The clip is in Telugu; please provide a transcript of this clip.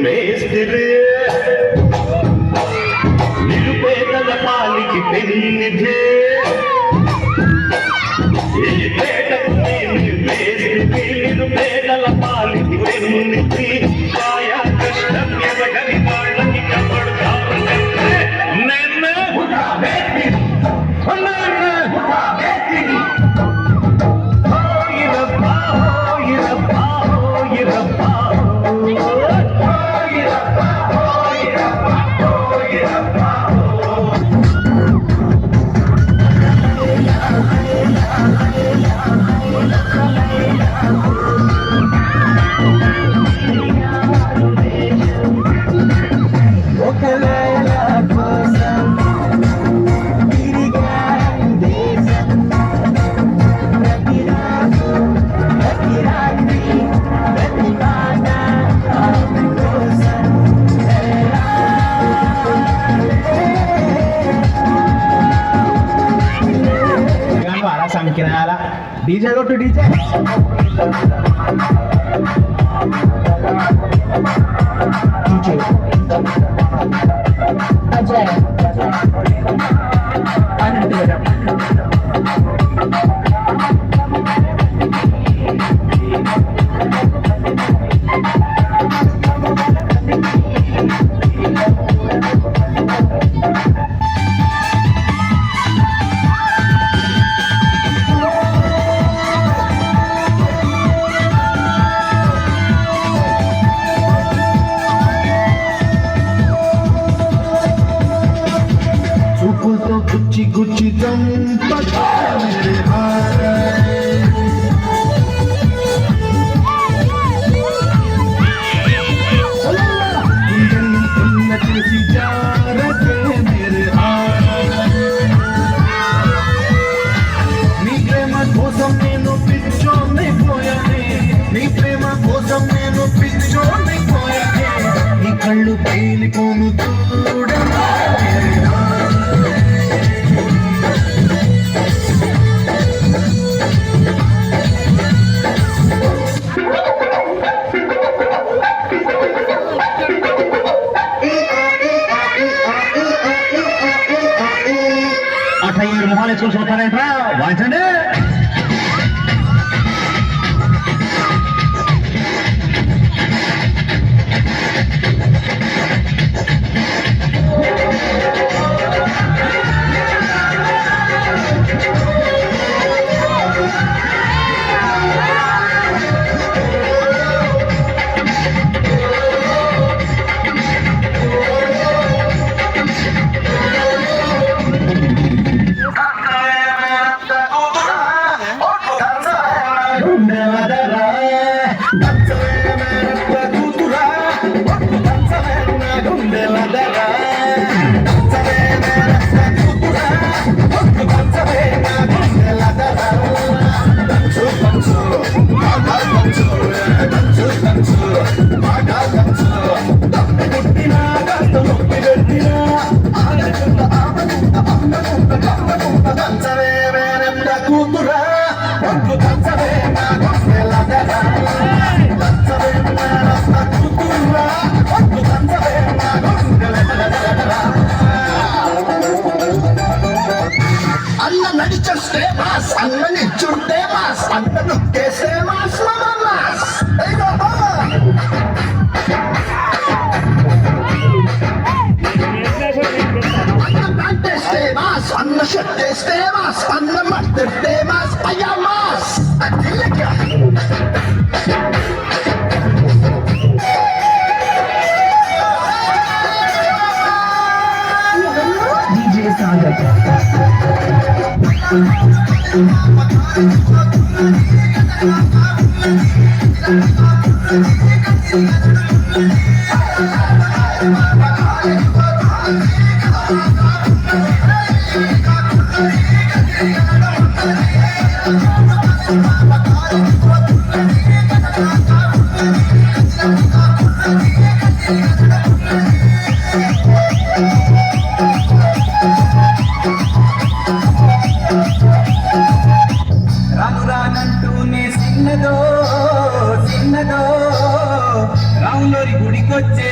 మేస్త్రి నిరుపేదల పాలికి పెన్నిధి ఈ పేటకు నేను మేస్త్రి నిరుపేదల పాలికి పెన్నిధి కాయా కష్టం ఎదగని వాళ్ళకి కబడతారు నేను DJ, go to DJ. DJ. Ajay. Gucci Gucci दम पता मेरे నీ ప్రేమ కోసం నేను పిచ్చోని పోయానే నీ ప్రేమ కోసం నేను పిచ్చోని పోయానే నీ కళ్ళు పేలిపోను చూడరా మొహాలు చూసుకుంటారేంట్రా వాయించండి. అన్న నడిచేస్తే మాస్ అన్న నిచ్చుంటే మాస్ అన్న నొక్కేస్తే మాస్ మాస్ అన్న ప్యాంటేస్తే మాస్ అన్న షర్టేస్తే మాస్ అన్న మర్తిస్తే మాస్ అయ్యా మాస్ DJ Sagar. రాను రానంటూనే చిన్నదో చిన్నదో రాములోరి గుడికొచ్చే